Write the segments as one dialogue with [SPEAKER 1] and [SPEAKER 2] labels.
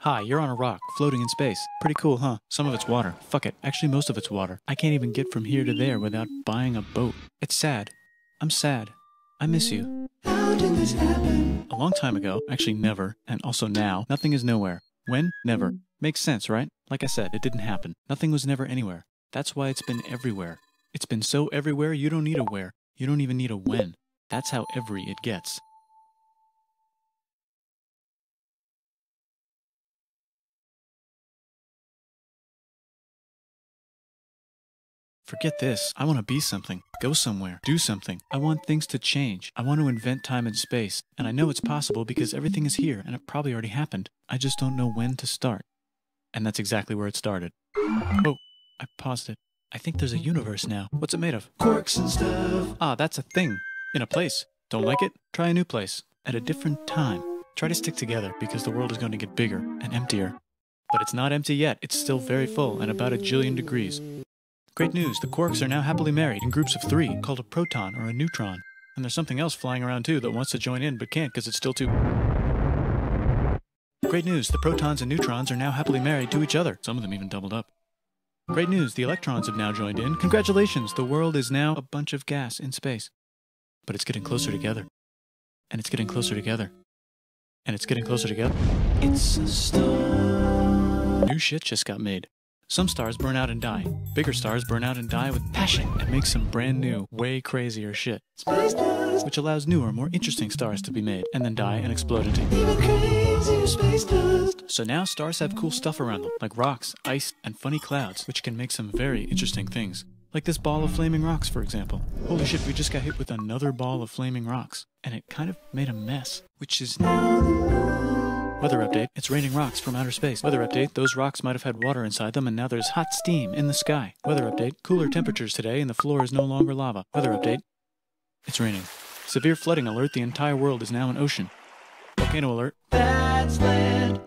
[SPEAKER 1] Hi, you're on a rock, floating in space. Pretty cool, huh? Some of it's water. Fuck it. Actually, most of it's water. I can't even get from here to there without buying a boat. It's sad. I'm sad. I miss you.
[SPEAKER 2] How did this happen?
[SPEAKER 1] A long time ago, actually never, and also now, nothing is nowhere. When? Never. Makes sense, right? Like I said, it didn't happen. Nothing was never anywhere. That's why it's been everywhere. It's been so everywhere, you don't need a where. You don't even need a when. That's how every it gets. Forget this. I want to be something. Go somewhere. Do something. I want things to change. I want to invent time and space. And I know it's possible because everything is here and it probably already happened. I just don't know when to start. And that's exactly where it started. Oh, I paused it. I think there's a universe now. What's it made of?
[SPEAKER 2] Quarks and stuff.
[SPEAKER 1] Ah, that's a thing. In a place. Don't like it? Try a new place. At a different time. Try to stick together because the world is going to get bigger and emptier. But it's not empty yet. It's still very full and about 1 jillion degrees. Great news, the quarks are now happily married in groups of 3, called a proton or a neutron. And there's something else flying around too that wants to join in but can't because it's still too... Great news, the protons and neutrons are now happily married to each other. Some of them even doubled up. Great news, the electrons have now joined in. Congratulations, the world is now a bunch of gas in space. But it's getting closer together. And it's getting closer together. And it's getting closer together.
[SPEAKER 2] It's a star.
[SPEAKER 1] New shit just got made. Some stars burn out and die. Bigger stars burn out and die with passion and make some brand new, way crazier shit.
[SPEAKER 2] Space dust.
[SPEAKER 1] Which allows newer, more interesting stars to be made, and then die and explode into...
[SPEAKER 2] Even crazier space dust.
[SPEAKER 1] So now stars have cool stuff around them, like rocks, ice, and funny clouds, which can make some very interesting things. Like this ball of flaming rocks, for example. Holy shit, we just got hit with another ball of flaming rocks. And it kind of made a mess, which is now... Weather update, it's raining rocks from outer space. Weather update, those rocks might have had water inside them and now there's hot steam in the sky. Weather update, cooler temperatures today and the floor is no longer lava. Weather update, it's raining. Severe flooding alert, the entire world is now an ocean. Volcano alert.
[SPEAKER 2] That's land.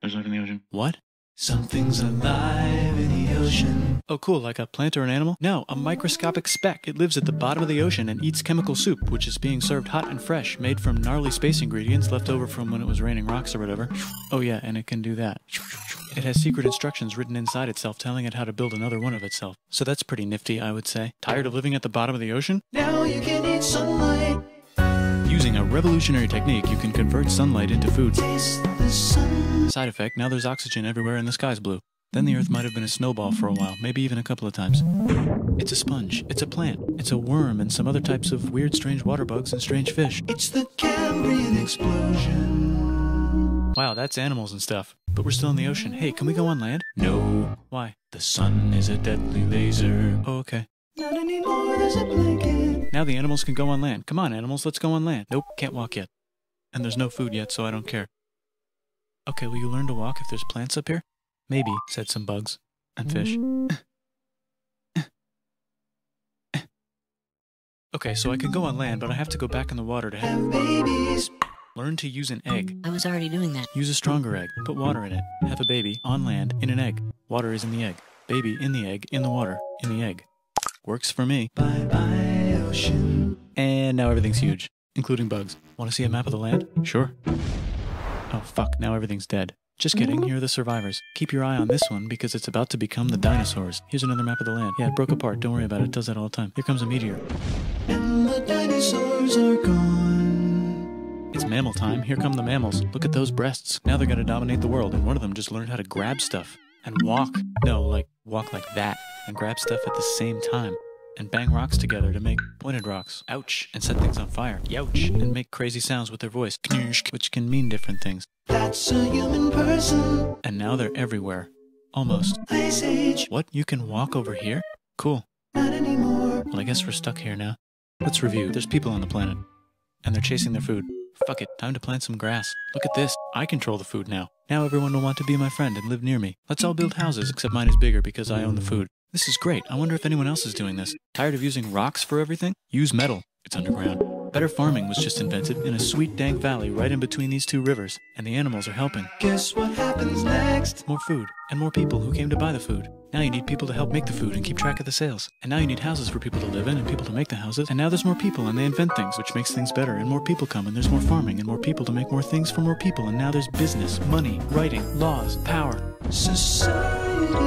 [SPEAKER 1] There's life in the ocean. What?
[SPEAKER 2] Something's alive in the ocean.
[SPEAKER 1] Oh cool, like a plant or an animal? No, a microscopic speck. It lives at the bottom of the ocean and eats chemical soup, which is being served hot and fresh, made from gnarly space ingredients left over from when it was raining rocks or whatever. Oh yeah, and it can do that. It has secret instructions written inside itself telling it how to build another one of itself. So that's pretty nifty, I would say. Tired of living at the bottom of the ocean?
[SPEAKER 2] Now you can eat sunlight.
[SPEAKER 1] Using a revolutionary technique, you can convert sunlight into food.
[SPEAKER 2] Taste the sun.
[SPEAKER 1] Side effect, now there's oxygen everywhere and the sky's blue. Then the Earth might have been a snowball for a while, maybe even a couple of times. It's a sponge, it's a plant, it's a worm and some other types of weird strange water bugs and strange fish.
[SPEAKER 2] It's the Cambrian explosion.
[SPEAKER 1] Wow, that's animals and stuff. But we're still in the ocean. Hey, can we go on land? No. Why? The sun is a deadly laser. Oh, okay.
[SPEAKER 2] Not anymore, there's a blanket.
[SPEAKER 1] Now the animals can go on land. Come on, animals, let's go on land. Nope, can't walk yet. And there's no food yet, so I don't care. Okay, will you learn to walk if there's plants up here? Maybe, said some bugs. And fish. Okay, so I can go on land, but I have to go back in the water to
[SPEAKER 2] Have babies.
[SPEAKER 1] learn to use an egg.
[SPEAKER 3] I was already doing that.
[SPEAKER 1] Use a stronger egg. Put water in it. Have a baby on land in an egg. Water is in the egg. Baby in the egg, in the water, in the egg. Works for me.
[SPEAKER 2] Bye-bye, ocean.
[SPEAKER 1] And now everything's huge, including bugs. Want to see a map of the land? Sure. Oh fuck, now everything's dead. Just kidding, here are the survivors. Keep your eye on this one because it's about to become the dinosaurs. Here's another map of the land. Yeah, it broke apart, don't worry about it, it does that all the time. Here comes a meteor.
[SPEAKER 2] And the dinosaurs are gone.
[SPEAKER 1] It's mammal time, here come the mammals. Look at those breasts. Now they're gonna dominate the world and one of them just learned how to grab stuff. And walk. No, like, walk like that. And grab stuff at the same time. And bang rocks together to make pointed rocks. Ouch. And set things on fire. Youch. And make crazy sounds with their voice. Knirsch, which can mean different things.
[SPEAKER 2] That's a human person.
[SPEAKER 1] And now they're everywhere. Almost.
[SPEAKER 2] Ice Age.
[SPEAKER 1] What? You can walk over here? Cool.
[SPEAKER 2] Not anymore.
[SPEAKER 1] Well, I guess we're stuck here now. Let's review. There's people on the planet. And they're chasing their food. Fuck it. Time to plant some grass. Look at this. I control the food now. Now everyone will want to be my friend and live near me. Let's all build houses, except mine is bigger because I own the food. This is great. I wonder if anyone else is doing this. Tired of using rocks for everything? Use metal. It's underground. Better farming was just invented in a sweet dank valley right in between these two rivers, and the animals are helping.
[SPEAKER 2] Guess what happens next?
[SPEAKER 1] More food, and more people who came to buy the food. Now you need people to help make the food and keep track of the sales. And now you need houses for people to live in and people to make the houses. And now there's more people and they invent things, which makes things better. And more people come and there's more farming and more people to make more things for more people. And now there's business, money, writing, laws, power.
[SPEAKER 2] Society.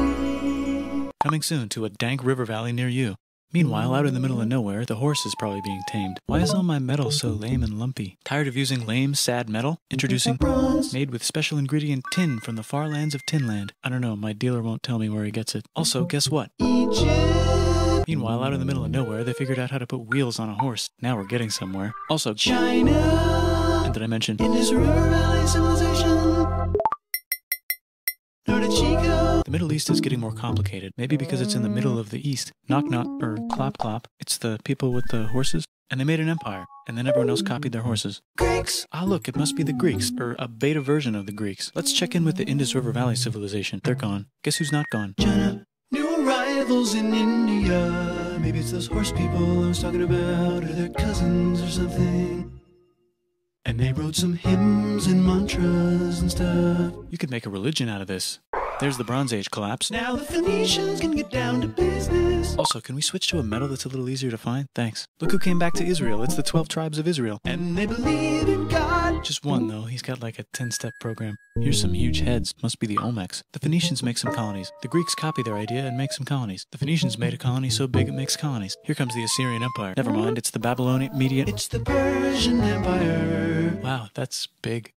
[SPEAKER 1] Coming soon to a dank river valley near you. Meanwhile, out in the middle of nowhere, the horse is probably being tamed. Why is all my metal so lame and lumpy? Tired of using lame, sad metal? Introducing bronze, made with special ingredient tin from the far lands of Tinland. I don't know, my dealer won't tell me where he gets it. Also, guess what?
[SPEAKER 2] Egypt.
[SPEAKER 1] Meanwhile, out in the middle of nowhere, they figured out how to put wheels on a horse. Now we're getting somewhere. Also,
[SPEAKER 2] China.
[SPEAKER 1] And did I mention
[SPEAKER 2] Indus River Valley civilization. Norte Chico.
[SPEAKER 1] the Middle East is getting more complicated, maybe because it's in the middle of the East. Knock knock, or clop clop. It's the people with the horses. And they made an empire, and then everyone else copied their horses.
[SPEAKER 2] Greeks.
[SPEAKER 1] Ah look, it must be the Greeks, or a beta version of the Greeks. Let's check in with the Indus River Valley civilization. They're gone. Guess who's not gone?
[SPEAKER 2] China. New arrivals in India. Maybe it's those horse people I was talking about, or their cousins or something. And they wrote some hymns and mantras and stuff.
[SPEAKER 1] You could make a religion out of this. There's the Bronze Age collapse.
[SPEAKER 2] Now the Phoenicians can get down to business.
[SPEAKER 1] Also, can we switch to a metal that's a little easier to find? Thanks. Look who came back to Israel. It's the 12 tribes of Israel.
[SPEAKER 2] And they believe in God.
[SPEAKER 1] Just one, though. He's got like a 10-step program. Here's some huge heads. Must be the Olmecs. The Phoenicians make some colonies. The Greeks copy their idea and make some colonies. The Phoenicians made a colony so big it makes colonies. Here comes the Assyrian Empire. Never mind, it's the Babylonian Median.
[SPEAKER 2] It's the Persian Empire.
[SPEAKER 1] Wow, that's big.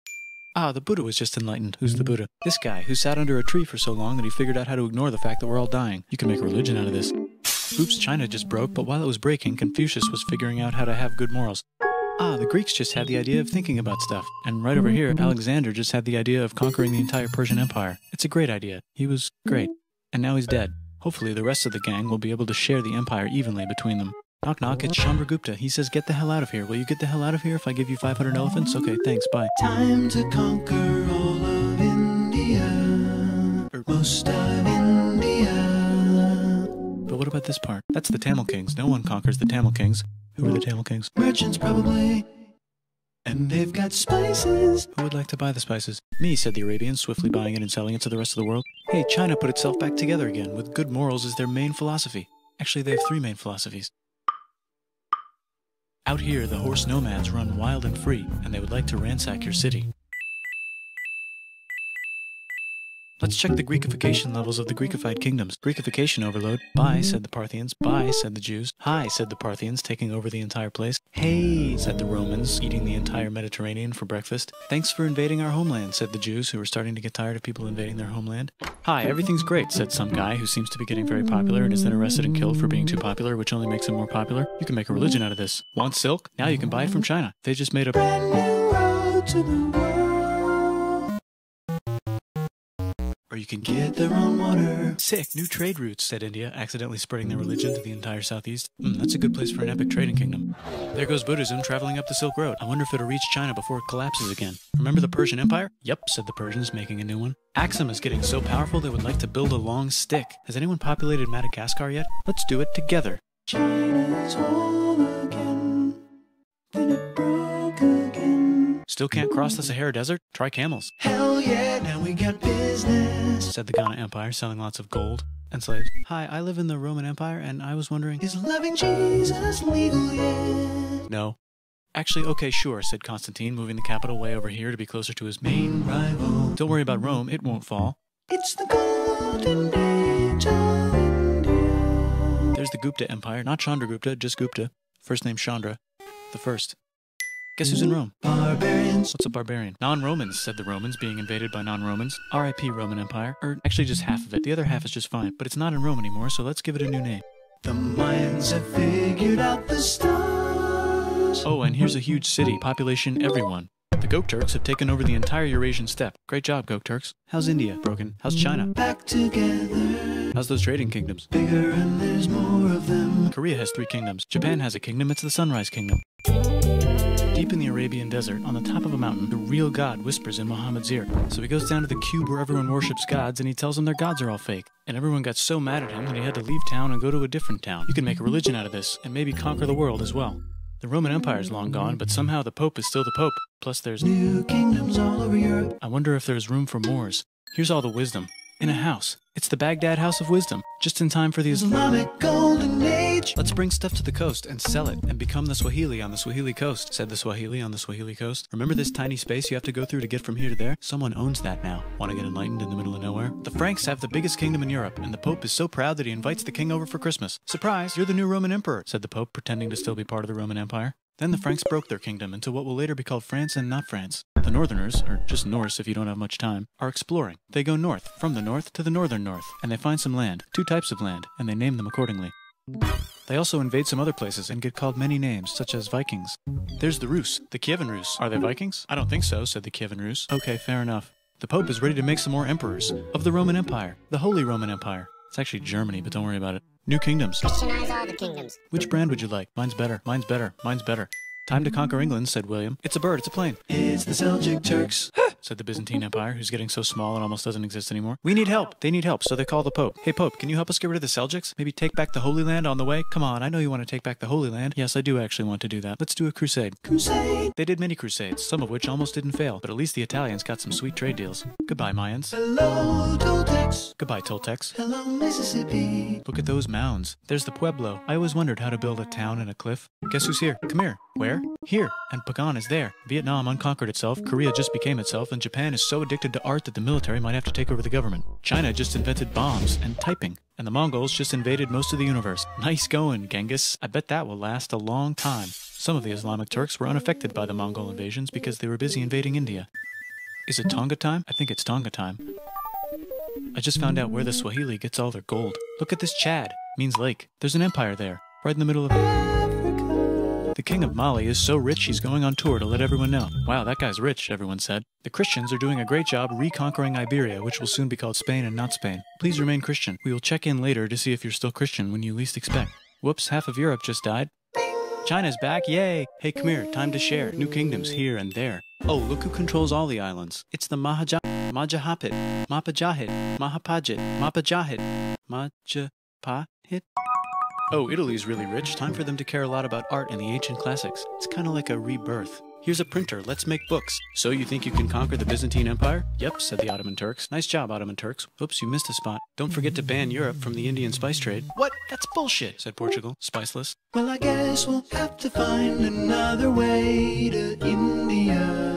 [SPEAKER 1] Ah, the Buddha was just enlightened. Who's the Buddha? This guy, who sat under a tree for so long that he figured out how to ignore the fact that we're all dying. You can make a religion out of this. Oops, China just broke, but while it was breaking, Confucius was figuring out how to have good morals. Ah, the Greeks just had the idea of thinking about stuff. And right over here, Alexander just had the idea of conquering the entire Persian Empire. It's a great idea. He was great. And now he's dead. Hopefully the rest of the gang will be able to share the empire evenly between them. Knock knock, it's Chandragupta. He says, get the hell out of here. Will you get the hell out of here if I give you 500 elephants? Okay, thanks, bye.
[SPEAKER 2] Time to conquer all of India. Or most of India.
[SPEAKER 1] But what about this part? That's the Tamil Kings. No one conquers the Tamil Kings. Who are the Tamil Kings?
[SPEAKER 2] Merchants probably. And they've got spices.
[SPEAKER 1] Who would like to buy the spices? Me, said the Arabians, swiftly buying it and selling it to the rest of the world. Hey, China put itself back together again, with good morals as their main philosophy. Actually, they have 3 main philosophies. Out here, the horse nomads run wild and free, and they would like to ransack your city. Let's check the Greekification levels of the Greekified kingdoms. Greekification overload. Bye, said the Parthians. Bye, said the Jews. Hi, said the Parthians, taking over the entire place. Hey, said the Romans, eating the entire Mediterranean for breakfast. Thanks for invading our homeland, said the Jews, who were starting to get tired of people invading their homeland. Hi, everything's great, said some guy who seems to be getting very popular and is then arrested and killed for being too popular, which only makes him more popular. You can make a religion out of this. Want silk? Now you can buy it from China. They just made a
[SPEAKER 2] Brand new road to the world.
[SPEAKER 1] Or you can
[SPEAKER 2] Get their own water.
[SPEAKER 1] Sick, new trade routes, said India, accidentally spreading their religion to the entire southeast. That's a good place for an epic trading kingdom. There goes Buddhism traveling up the Silk Road. I wonder if it'll reach China before it collapses again. Remember the Persian Empire? Yep, said the Persians, making a new one. Axum is getting so powerful they would like to build a long stick. Has anyone populated Madagascar yet? Let's do it together.
[SPEAKER 2] China's whole again. Then it broke again.
[SPEAKER 1] Still can't cross the Sahara Desert? Try camels,
[SPEAKER 2] Hell yeah, now we got business.
[SPEAKER 1] said the Ghana Empire, selling lots of gold and slaves. Hi, I live in the Roman Empire, and I was wondering...
[SPEAKER 2] Is loving Jesus legal yet?
[SPEAKER 1] No. Actually, okay, sure, said Constantine, moving the capital way over here to be closer to his main
[SPEAKER 2] Rival.
[SPEAKER 1] Don't worry about Rome, it won't fall.
[SPEAKER 2] It's the golden age of India.
[SPEAKER 1] There's the Gupta Empire, not Chandragupta, just Gupta. First name Chandra. The first. Guess who's in Rome?
[SPEAKER 2] Barbarians.
[SPEAKER 1] What's a barbarian? Non-Romans, said the Romans, being invaded by non-Romans. R.I.P. Roman Empire. Or actually just half of it. The other half is just fine. But it's not in Rome anymore, so let's give it a new name.
[SPEAKER 2] The Mayans have figured out the stars.
[SPEAKER 1] Oh, and here's a huge city. Population everyone. The Gokturks have taken over the entire Eurasian steppe. Great job, Gokturks. How's India? Broken. How's China?
[SPEAKER 2] Back together.
[SPEAKER 1] How's those trading kingdoms?
[SPEAKER 2] Bigger and there's more of them.
[SPEAKER 1] Korea has 3 kingdoms. Japan has a kingdom. It's the Sunrise Kingdom. Deep in the Arabian desert, on the top of a mountain, the real God whispers in Muhammad's ear. So he goes down to the cube where everyone worships gods, and he tells them their gods are all fake. And everyone got so mad at him that he had to leave town and go to a different town. You can make a religion out of this, and maybe conquer the world as well. The Roman Empire's long gone, but somehow the Pope is still the Pope. Plus there's
[SPEAKER 2] new kingdoms all over Europe.
[SPEAKER 1] I wonder if there's room for Moors. Here's all the wisdom. In a house. It's the Baghdad House of Wisdom. Just in time for the
[SPEAKER 2] Islamic Golden Age.
[SPEAKER 1] Let's bring stuff to the coast and sell it and become the Swahili on the Swahili coast, said the Swahili on the Swahili coast. Remember this tiny space you have to go through to get from here to there? Someone owns that now. Want to get enlightened in the middle of nowhere? The Franks have the biggest kingdom in Europe, and the Pope is so proud that he invites the king over for Christmas. Surprise, you're the new Roman emperor, said the Pope, pretending to still be part of the Roman Empire. Then the Franks broke their kingdom into what will later be called France and not France. The Northerners, or just Norse if you don't have much time, are exploring. They go north, from the north to the northern north, and they find some land, 2 types of land, and they name them accordingly. They also invade some other places and get called many names, such as Vikings. There's the Rus, the Kievan Rus. Are they Vikings? I don't think so, said the Kievan Rus. Okay, fair enough. The Pope is ready to make some more emperors of the Roman Empire, the Holy Roman Empire. It's actually Germany, but don't worry about it. New kingdoms.
[SPEAKER 3] Christianize all the kingdoms.
[SPEAKER 1] Which brand would you like? Mine's better. Mine's better. Mine's better. Time to conquer England, said William. It's a bird, it's a plane.
[SPEAKER 2] It's the Seljuk Turks,
[SPEAKER 1] said the Byzantine Empire, who's getting so small it almost doesn't exist anymore. We need help. They need help, so they call the Pope. Hey, Pope, can you help us get rid of the Seljuks? Maybe take back the Holy Land on the way? Come on, I know you want to take back the Holy Land. Yes, I do actually want to do that. Let's do a crusade.
[SPEAKER 2] Crusade.
[SPEAKER 1] They did many crusades, some of which almost didn't fail, but at least the Italians got some sweet trade deals. Goodbye, Mayans.
[SPEAKER 2] Hello, Toltecs.
[SPEAKER 1] Goodbye, Toltecs.
[SPEAKER 2] Hello, Mississippi.
[SPEAKER 1] Look at those mounds. There's the Pueblo. I always wondered how to build a town in a cliff. Guess who's here? Come here. Where? Here. And Pagan is there. Vietnam unconquered itself, Korea just became itself, and Japan is so addicted to art that the military might have to take over the government. China just invented bombs and typing. And the Mongols just invaded most of the universe. Nice going, Genghis. I bet that will last a long time. Some of the Islamic Turks were unaffected by the Mongol invasions because they were busy invading India. Is it Tonga time? I think it's Tonga time. I just found out where the Swahili gets all their gold. Look at this Chad. Means lake. There's an empire there. Right in the middle of Africa. The king of Mali is so rich he's going on tour to let everyone know. Wow, that guy's rich, everyone said. The Christians are doing a great job reconquering Iberia, which will soon be called Spain and not Spain. Please remain Christian. We will check in later to see if you're still Christian when you least expect. Whoops, half of Europe just died. China's back, yay! Hey, come here, time to share. New kingdoms here and there. Oh, look who controls all the islands. It's the Mahapajit, Majapahit. Oh, Italy's really rich. Time for them to care a lot about art and the ancient classics. It's kind of like a rebirth. Here's a printer. Let's make books. So you think you can conquer the Byzantine Empire? Yep, said the Ottoman Turks. Nice job, Ottoman Turks. Oops, you missed a spot. Don't forget to ban Europe from the Indian spice trade. What? That's bullshit, said Portugal. Spiceless.
[SPEAKER 2] Well, I guess we'll have to find another way to India.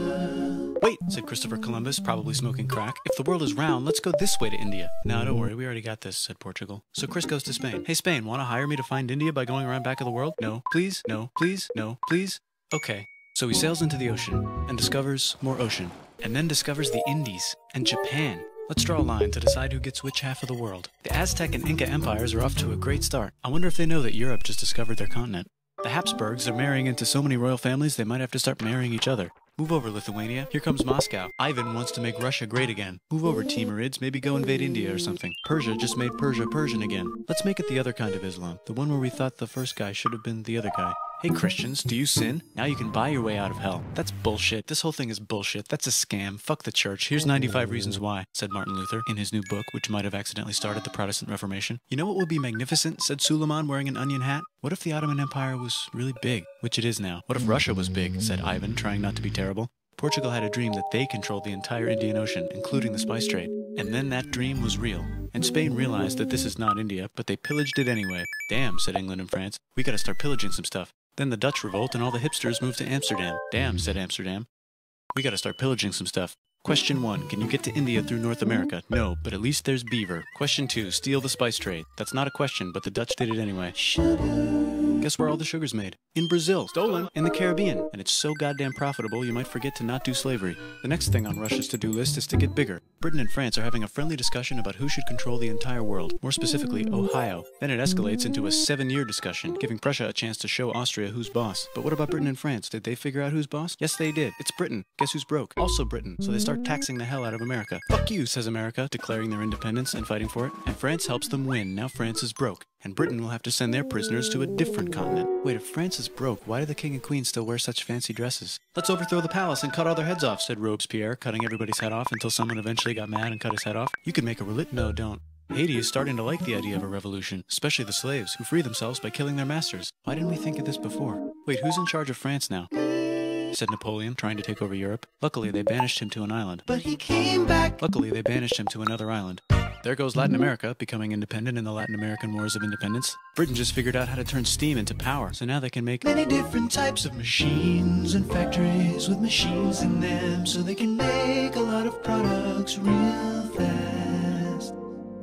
[SPEAKER 1] Wait, said Christopher Columbus, probably smoking crack. If the world is round, let's go this way to India. No, don't worry, we already got this, said Portugal. So Chris goes to Spain. Hey, Spain, want to hire me to find India by going around back of the world? No, please, no, please, no, please. Okay. So he sails into the ocean and discovers more ocean, and then discovers the Indies and Japan. Let's draw a line to decide who gets which half of the world. The Aztec and Inca empires are off to a great start. I wonder if they know that Europe just discovered their continent. The Habsburgs are marrying into so many royal families they might have to start marrying each other. Move over, Lithuania. Here comes Moscow. Ivan wants to make Russia great again. Move over, Timurids. Maybe go invade India or something. Persia just made Persia Persian again. Let's make it the other kind of Islam. The one where we thought the first guy should have been the other guy. Hey Christians, do you sin? Now you can buy your way out of hell. That's bullshit. This whole thing is bullshit. That's a scam. Fuck the church. Here's 95 reasons why, said Martin Luther in his new book, which might have accidentally started the Protestant Reformation. You know what would be magnificent, said Suleiman wearing an onion hat? What if the Ottoman Empire was really big, which it is now? What if Russia was big, said Ivan, trying not to be terrible. Portugal had a dream that they controlled the entire Indian Ocean, including the spice trade. And then that dream was real. And Spain realized that this is not India, but they pillaged it anyway. Damn, said England and France. We gotta start pillaging some stuff. Then the Dutch revolt and all the hipsters moved to Amsterdam. Damn, said Amsterdam. We gotta start pillaging some stuff. Question 1. Can you get to India through North America? No, but at least there's beaver. Question 2. Steal the spice trade. That's not a question, but the Dutch did it anyway. Guess where all the sugar's made? In Brazil. Stolen. In the Caribbean. And it's so goddamn profitable you might forget to not do slavery. The next thing on Russia's to-do list is to get bigger. Britain and France are having a friendly discussion about who should control the entire world, more specifically Ohio. Then it escalates into a 7-year discussion, giving Prussia a chance to show Austria who's boss. But what about Britain and France? Did they figure out who's boss? Yes, they did. It's Britain. Guess who's broke? Also Britain. So they start taxing the hell out of America. Fuck you, says America, declaring their independence and fighting for it. And France helps them win. Now France is broke. And Britain will have to send their prisoners to a different continent. Wait, if France is broke, why do the king and queen still wear such fancy dresses? Let's overthrow the palace and cut all their heads off, said Robespierre, cutting everybody's head off until someone eventually got mad and cut his head off. You could make a religion. No, don't. Haiti is starting to like the idea of a revolution, especially the slaves, who free themselves by killing their masters. Why didn't we think of this before? Wait, who's in charge of France now? Said Napoleon, trying to take over Europe. Luckily, they banished him to an island.
[SPEAKER 2] But he came back.
[SPEAKER 1] Luckily, they banished him to another island. There goes Latin America, becoming independent in the Latin American Wars of Independence. Britain just figured out how to turn steam into power, so now they can make
[SPEAKER 2] Many different types of machines and factories with machines in them, so they can make a lot of products real fast.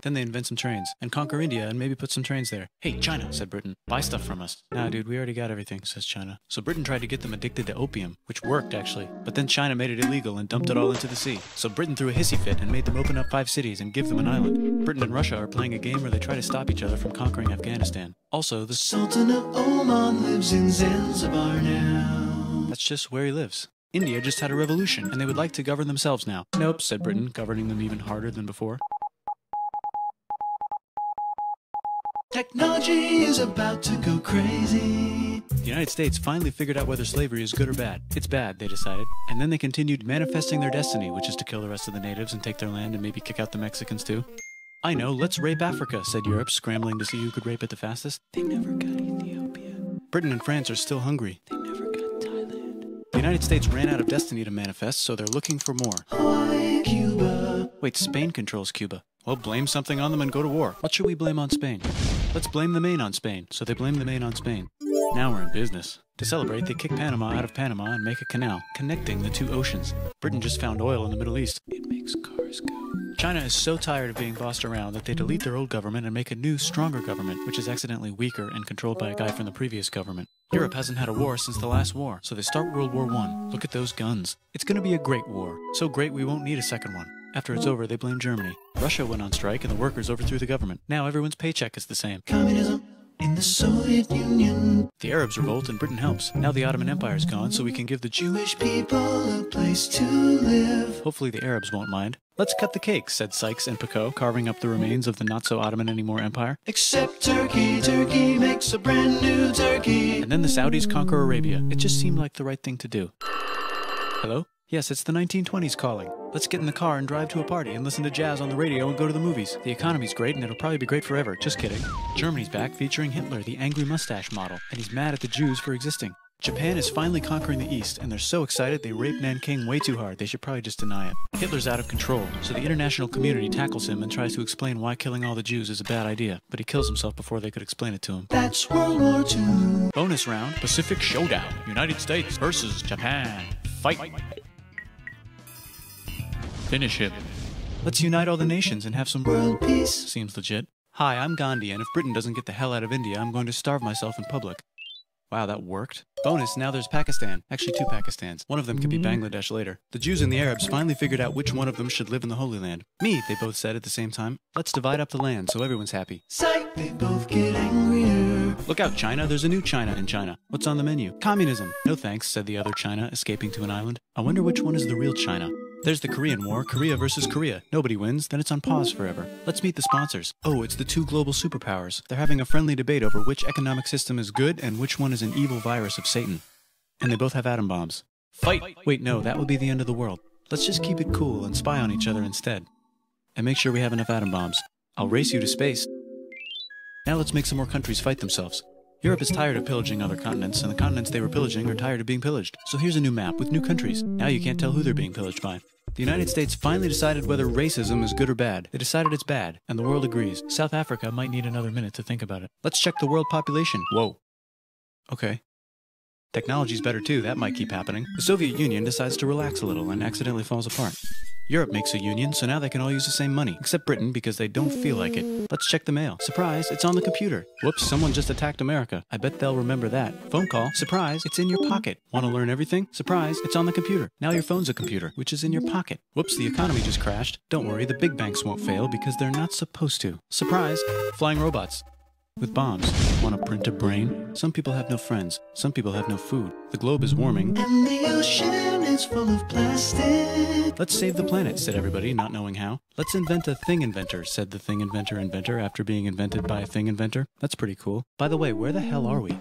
[SPEAKER 1] Then they invent some trains, and conquer India and maybe put some trains there. Hey, China, said Britain, buy stuff from us. Nah, dude, we already got everything, says China. So Britain tried to get them addicted to opium, which worked, actually. But then China made it illegal and dumped it all into the sea. So Britain threw a hissy fit and made them open up 5 cities and give them an island. Britain and Russia are playing a game where they try to stop each other from conquering Afghanistan. Also, the
[SPEAKER 2] Sultan of Oman lives in Zanzibar now.
[SPEAKER 1] That's just where he lives. India just had a revolution, and they would like to govern themselves now. Nope, said Britain, governing them even harder than before.
[SPEAKER 2] Technology is about to go crazy.
[SPEAKER 1] The United States finally figured out whether slavery is good or bad. It's bad, they decided. And then they continued manifesting their destiny, which is to kill the rest of the natives and take their land and maybe kick out the Mexicans too. I know, let's rape Africa, said Europe, scrambling to see who could rape it the fastest.
[SPEAKER 2] They never got Ethiopia.
[SPEAKER 1] Britain and France are still hungry.
[SPEAKER 2] They never got Thailand.
[SPEAKER 1] The United States ran out of destiny to manifest, so they're looking for more.
[SPEAKER 2] Hawaii, Cuba.
[SPEAKER 1] Wait, Spain controls Cuba. Well, blame something on them and go to war. What should we blame on Spain? Let's blame the Maine on Spain. So they blame the Maine on Spain. Now we're in business. To celebrate, they kick Panama out of Panama and make a canal, connecting the 2 oceans. Britain just found oil in the Middle East.
[SPEAKER 2] It makes cars go.
[SPEAKER 1] China is so tired of being bossed around that they delete their old government and make a new, stronger government, which is accidentally weaker and controlled by a guy from the previous government. Europe hasn't had a war since the last war, so they start World War I. Look at those guns. It's gonna be a great war. So great we won't need a second one. After it's over, they blame Germany. Russia went on strike and the workers overthrew the government. Now everyone's paycheck is the same.
[SPEAKER 2] Communism in the Soviet Union.
[SPEAKER 1] The Arabs revolt and Britain helps. Now the Ottoman Empire's gone, so we can give the
[SPEAKER 2] Jewish people a place to live.
[SPEAKER 1] Hopefully the Arabs won't mind. Let's cut the cake, said Sykes and Picot, carving up the remains of the not-so-Ottoman-anymore empire.
[SPEAKER 2] Except Turkey. Turkey makes a brand new Turkey.
[SPEAKER 1] And then the Saudis conquer Arabia. It just seemed like the right thing to do. Hello? Yes, it's the 1920s calling. Let's get in the car and drive to a party and listen to jazz on the radio and go to the movies. The economy's great and it'll probably be great forever. Just kidding. Germany's back featuring Hitler, the angry mustache model, and he's mad at the Jews for existing. Japan is finally conquering the East, and they're so excited they raped Nanking way too hard. They should probably just deny it. Hitler's out of control, so the international community tackles him and tries to explain why killing all the Jews is a bad idea, but he kills himself before they could explain it to him.
[SPEAKER 2] That's World War II.
[SPEAKER 1] Bonus round, Pacific Showdown. United States versus Japan. Fight. Finish him. Let's unite all the nations and have some
[SPEAKER 2] World peace.
[SPEAKER 1] Seems legit. Hi, I'm Gandhi, and if Britain doesn't get the hell out of India, I'm going to starve myself in public. Wow, that worked. Bonus, now there's Pakistan. Actually, 2 Pakistans. One of them could be Bangladesh later. The Jews and the Arabs finally figured out which one of them should live in the Holy Land. Me, they both said at the same time. Let's divide up the land so everyone's happy.
[SPEAKER 2] Psych, they both get angrier.
[SPEAKER 1] Look out, China. There's a new China in China. What's on the menu? Communism. No thanks, said the other China, escaping to an island. I wonder which one is the real China. There's the Korean War, Korea versus Korea. Nobody wins, then it's on pause forever. Let's meet the sponsors. Oh, it's the 2 global superpowers. They're having a friendly debate over which economic system is good and which one is an evil virus of Satan. And they both have atom bombs. Fight! Wait, no, that would be the end of the world. Let's just keep it cool and spy on each other instead. And make sure we have enough atom bombs. I'll race you to space. Now let's make some more countries fight themselves. Europe is tired of pillaging other continents, and the continents they were pillaging are tired of being pillaged. So here's a new map with new countries. Now you can't tell who they're being pillaged by. The United States finally decided whether racism is good or bad. They decided it's bad, and the world agrees. South Africa might need another minute to think about it. Let's check the world population. Whoa. Okay. Technology's better too, that might keep happening. The Soviet Union decides to relax a little and accidentally falls apart. Europe makes a union, so now they can all use the same money, except Britain because they don't feel like it. Let's check the mail. Surprise, it's on the computer. Whoops, someone just attacked America. I bet they'll remember that. Phone call. Surprise, it's in your pocket. Want to learn everything? Surprise, it's on the computer. Now your phone's a computer, which is in your pocket. Whoops, the economy just crashed. Don't worry, the big banks won't fail because they're not supposed to. Surprise, flying robots. With bombs. Want to print a brain? Some people have no friends. Some people have no food. The globe is warming.
[SPEAKER 2] And the ocean is full of plastic.
[SPEAKER 1] Let's save the planet, said everybody, not knowing how. Let's invent a thing inventor, said the thing inventor after being invented by a thing inventor. That's pretty cool. By the way, where the hell are we?